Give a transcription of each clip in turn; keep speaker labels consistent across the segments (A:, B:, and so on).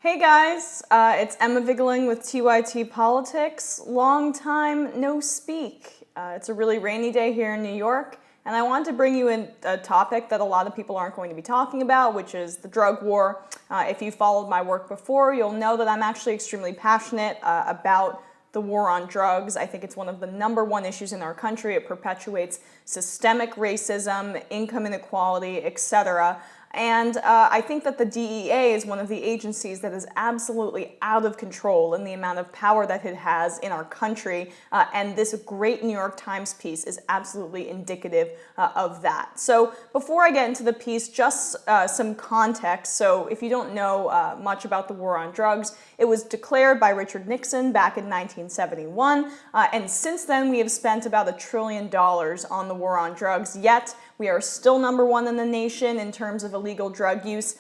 A: Hey guys, it's Emma Vigeling with TYT Politics. Long time no speak. It's a really rainy day here in New York, and I wanted to bring you in a topic that a lot of people aren't going to be talking about, which is the drug war. If you followed my work before, you'll know that I'm actually extremely passionate about the war on drugs. I think it's one of the #1 issues in our country. It perpetuates systemic racism, income inequality, etc. And I think that the DEA is one of the agencies that is absolutely out of control in the amount of power that it has in our country. And this great New York Times piece is absolutely indicative of that. So before I get into the piece, just some context. So if you don't know much about the war on drugs, it was declared by Richard Nixon back in 1971. And since then, we have spent about $1 trillion on the war on drugs. Yet, we are still #1 in the nation in terms of illegal drug use,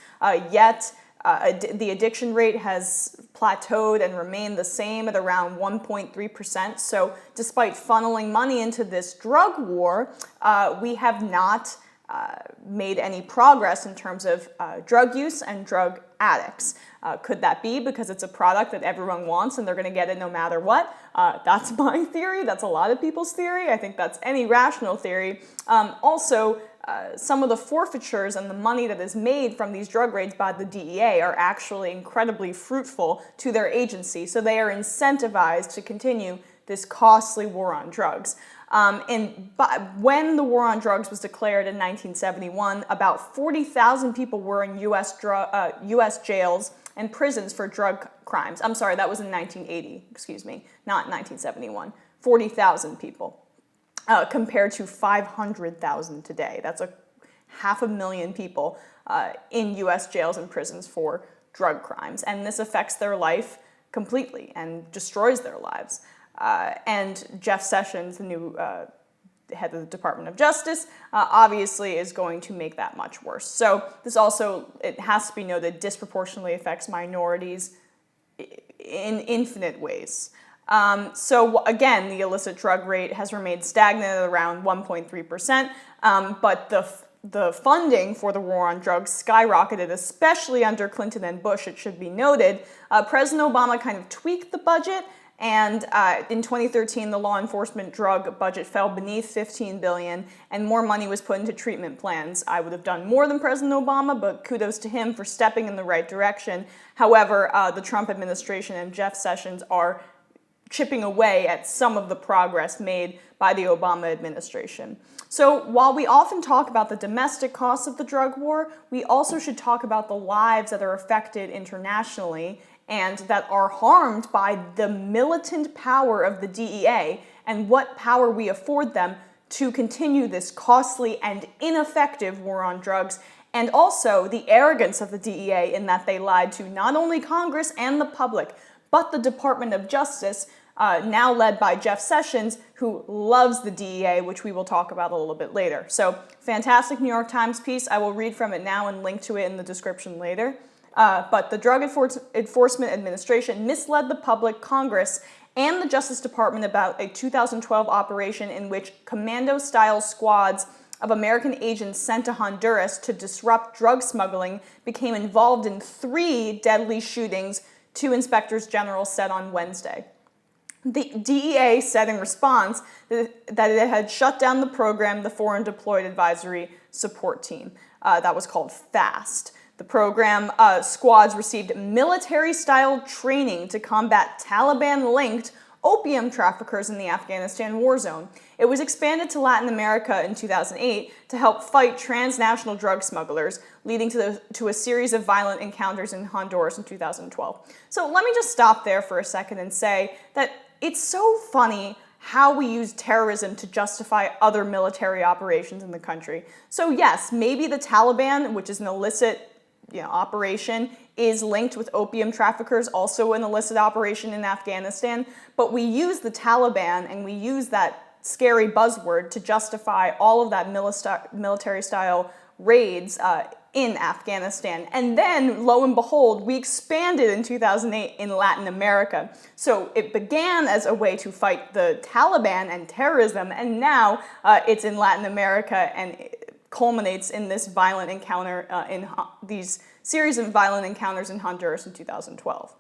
A: yet the addiction rate has plateaued and remained the same at around 1.3%. So despite funneling money into this drug war, we have not made any progress in terms of drug use and drug addicts. Could that be because it's a product that everyone wants and they're going to get it no matter what? That's my theory. That's a lot of people's theory. I think that's any rational theory. Also, some of the forfeitures and the money that is made from these drug raids by the DEA are actually incredibly fruitful to their agency. So they are incentivized to continue this costly war on drugs. When the war on drugs was declared in 1971, about 40,000 people were in U.S. jails and prisons for drug crimes. I'm sorry, that was in 1980, excuse me, not 1971. 40,000 people compared to 500,000 today. That's 500,000 people in U.S. jails and prisons for drug crimes. And this affects their life completely and destroys their lives. And Jeff Sessions, the new head of the Department of Justice, obviously is going to make that much worse. So this also, it has to be noted, disproportionately affects minorities in infinite ways. So again, the illicit drug rate has remained stagnant at around 1.3%, but the funding for the war on drugs skyrocketed, especially under Clinton and Bush, it should be noted. President Obama kind of tweaked the budget, and in 2013, the law enforcement drug budget fell beneath $15 billion, and more money was put into treatment plans. I would have done more than President Obama, but kudos to him for stepping in the right direction. However, the Trump administration and Jeff Sessions are chipping away at some of the progress made by the Obama administration. So while we often talk about the domestic costs of the drug war, we also should talk about the lives that are affected internationally and that are harmed by the militant power of the DEA and what power we afford them to continue this costly and ineffective war on drugs, and also the arrogance of the DEA in that they lied to not only Congress and the public, but the Department of Justice, now led by Jeff Sessions, who loves the DEA, which we will talk about a little bit later. So, fantastic New York Times piece. I will read from it now and link to it in the description later. But the Drug Enforcement Administration misled the public, Congress, and the Justice Department about a 2012 operation in which commando-style squads of American agents sent to Honduras to disrupt drug smuggling became involved in 3 deadly shootings, 2 inspectors general said on Wednesday. The DEA said in response that it had shut down the program, the Foreign Deployed Advisory Support Team. That was called FAST. The program squads received military-style training to combat Taliban-linked opium traffickers in the Afghanistan war zone. It was expanded to Latin America in 2008 to help fight transnational drug smugglers, leading to a series of violent encounters in Honduras in 2012. So let me just stop there for a second and say that it's so funny how we use terrorism to justify other military operations in the country. So yes, maybe the Taliban, which is an illicit operation, is linked with opium traffickers, also an illicit operation in Afghanistan, but we use the Taliban and we use that scary buzzword to justify all of that military-style raids in Afghanistan. And then, lo and behold, we expanded in 2008 in Latin America. So it began as a way to fight the Taliban and terrorism, and now it's in Latin America and culminates in this violent encounter, these series of violent encounters in Honduras in 2012.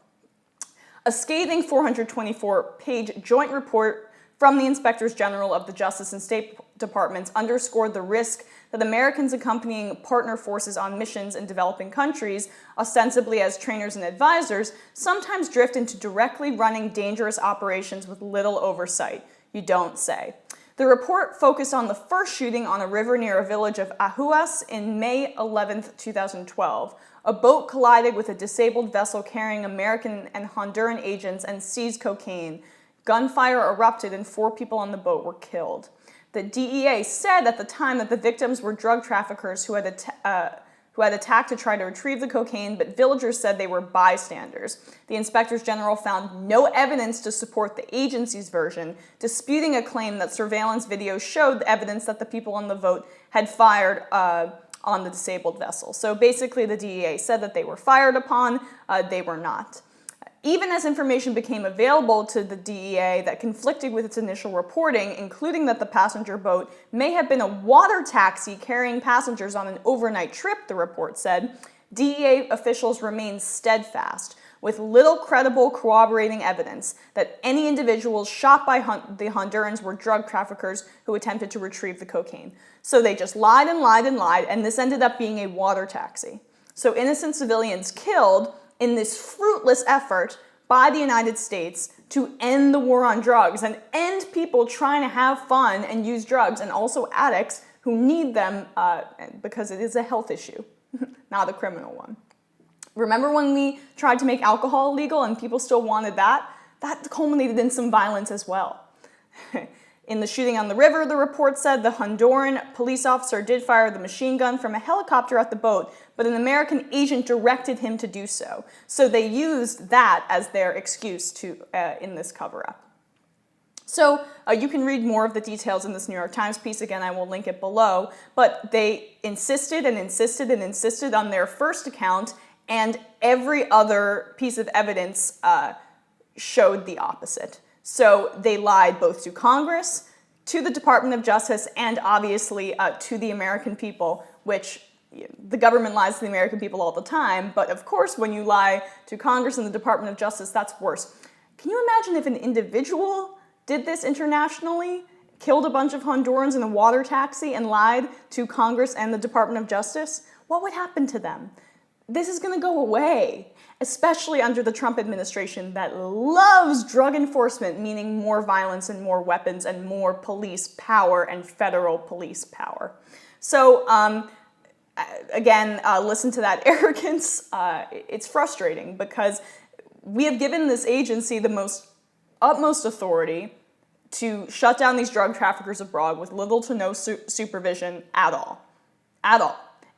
A: A scathing 424-page joint report from the Inspectors General of the Justice and State Departments underscored the risk that Americans accompanying partner forces on missions in developing countries, ostensibly as trainers and advisors, sometimes drift into directly running dangerous operations with little oversight. You don't say. The report focused on the first shooting on a river near a village of Ahuas in May 11, 2012. A boat collided with a disabled vessel carrying American and Honduran agents and seized cocaine. Gunfire erupted and 4 people on the boat were killed. The DEA said at the time that the victims were drug traffickers who had attacked to try to retrieve the cocaine, but villagers said they were bystanders. The Inspectors General found no evidence to support the agency's version, disputing a claim that surveillance video showed evidence that the people on the boat had fired on the disabled vessel. So basically the DEA said that they were fired upon, they were not. Even as information became available to the DEA that conflicted with its initial reporting, including that the passenger boat may have been a water taxi carrying passengers on an overnight trip, the report said, DEA officials remained steadfast, with little credible corroborating evidence that any individuals shot by the Hondurans were drug traffickers who attempted to retrieve the cocaine. So they just lied and lied and lied, and this ended up being a water taxi. So innocent civilians killed in this fruitless effort by the United States to end the war on drugs and end people trying to have fun and use drugs, and also addicts who need them because it is a health issue, not a criminal one. Remember when we tried to make alcohol illegal and people still wanted that? That culminated in some violence as well. In the shooting on the river, the report said the Honduran police officer did fire the machine gun from a helicopter at the boat, but an American agent directed him to do so. So they used that as their excuse in this cover-up. So you can read more of the details in this New York Times piece. Again, I will link it below. But they insisted and insisted and insisted on their first account, and every other piece of evidence showed the opposite. So they lied both to Congress, to the Department of Justice, and obviously to the American people, which the government lies to the American people all the time, but of course when you lie to Congress and the Department of Justice, that's worse. Can you imagine if an individual did this internationally, killed a bunch of Hondurans in a water taxi and lied to Congress and the Department of Justice? What would happen to them? This is going to go away, especially under the Trump administration that loves drug enforcement, meaning more violence and more weapons and more police power and federal police power. So again, listen to that arrogance. It's frustrating because we have given this agency the utmost authority to shut down these drug traffickers abroad with little to no supervision at all.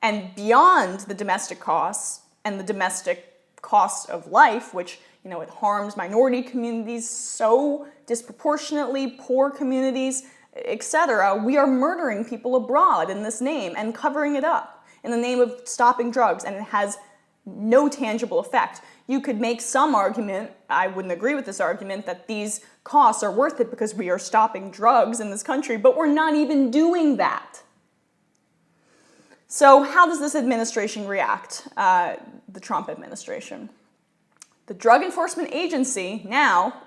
A: And beyond the domestic costs and the domestic cost of life, which, it harms minority communities so disproportionately, poor communities, etc., we are murdering people abroad in this name and covering it up in the name of stopping drugs, and it has no tangible effect. You could make some argument, I wouldn't agree with this argument, that these costs are worth it because we are stopping drugs in this country, but we're not even doing that. So how does this administration react, the Trump administration? The Drug Enforcement Agency now,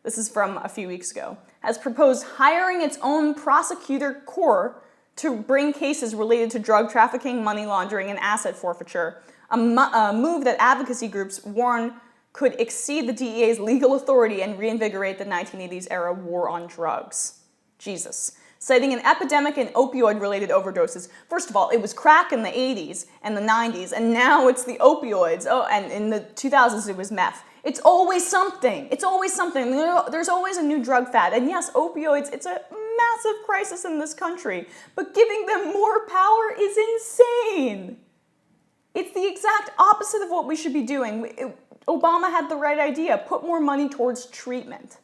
A: this is from a few weeks ago, has proposed hiring its own prosecutor corps to bring cases related to drug trafficking, money laundering, and asset forfeiture, a move that advocacy groups warn could exceed the DEA's legal authority and reinvigorate the 1980s-era war on drugs. Jesus. Citing an epidemic in opioid-related overdoses. First of all, it was crack in the 80s and the 90s, and now it's the opioids. Oh, and in the 2000s it was meth. It's always something. It's always something. There's always a new drug fad. And yes, opioids, it's a massive crisis in this country, but giving them more power is insane. It's the exact opposite of what we should be doing. Obama had the right idea. Put more money towards treatment.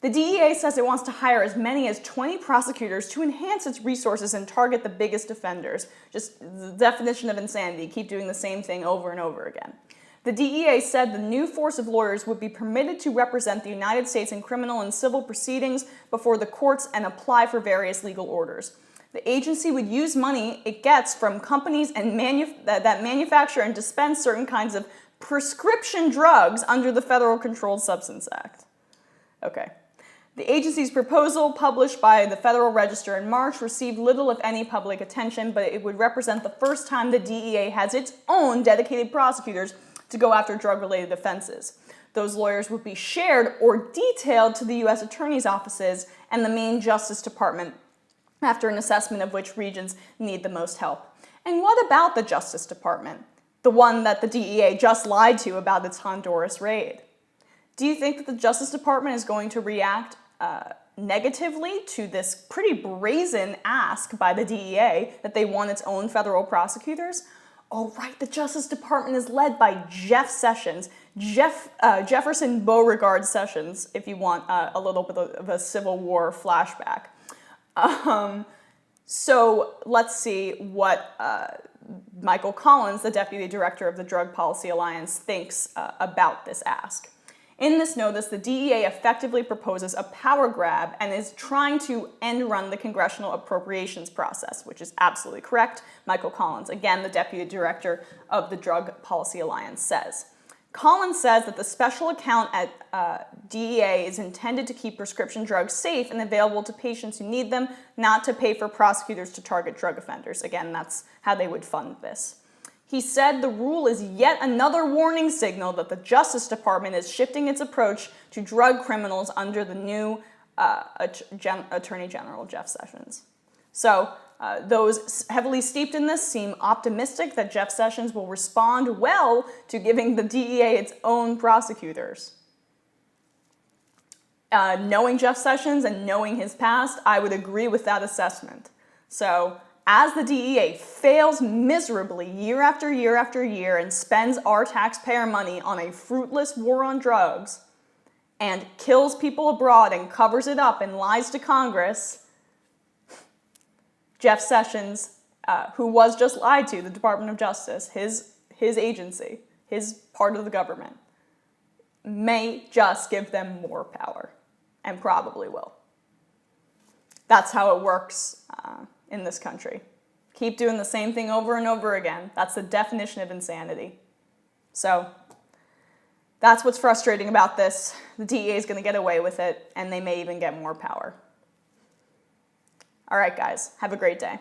A: The DEA says it wants to hire as many as 20 prosecutors to enhance its resources and target the biggest offenders. Just the definition of insanity, keep doing the same thing over and over again. The DEA said the new force of lawyers would be permitted to represent the United States in criminal and civil proceedings before the courts and apply for various legal orders. The agency would use money it gets from companies and that manufacture and dispense certain kinds of prescription drugs under the Federal Controlled Substance Act. Okay. The agency's proposal, published by the Federal Register in March, received little if any public attention, but it would represent the first time the DEA has its own dedicated prosecutors to go after drug-related offenses. Those lawyers would be shared or detailed to the U.S. Attorney's offices and the Maine Justice Department after an assessment of which regions need the most help. And what about the Justice Department, the one that the DEA just lied to about its Honduras raid? Do you think that the Justice Department is going to react negatively to this pretty brazen ask by the DEA that they want its own federal prosecutors? Oh, right, the Justice Department is led by Jeff Sessions, Jefferson Beauregard Sessions, if you want a little bit of a Civil War flashback. So let's see what Michael Collins, the Deputy Director of the Drug Policy Alliance, thinks about this ask. In this notice, the DEA effectively proposes a power grab and is trying to end-run the congressional appropriations process, which is absolutely correct. Michael Collins, again, the Deputy Director of the Drug Policy Alliance, says. Collins says that the special account at DEA is intended to keep prescription drugs safe and available to patients who need them, not to pay for prosecutors to target drug offenders. Again, that's how they would fund this. He said the rule is yet another warning signal that the Justice Department is shifting its approach to drug criminals under the new Attorney General Jeff Sessions. So those heavily steeped in this seem optimistic that Jeff Sessions will respond well to giving the DEA its own prosecutors. Knowing Jeff Sessions and knowing his past, I would agree with that assessment. So as the DEA fails miserably year after year after year and spends our taxpayer money on a fruitless war on drugs and kills people abroad and covers it up and lies to Congress, Jeff Sessions, who was just lied to, the Department of Justice, his agency, his part of the government, may just give them more power, and probably will. That's how it works in this country. Keep doing the same thing over and over again. That's the definition of insanity. So that's what's frustrating about this. The DEA is going to get away with it, and they may even get more power. All right, guys, have a great day.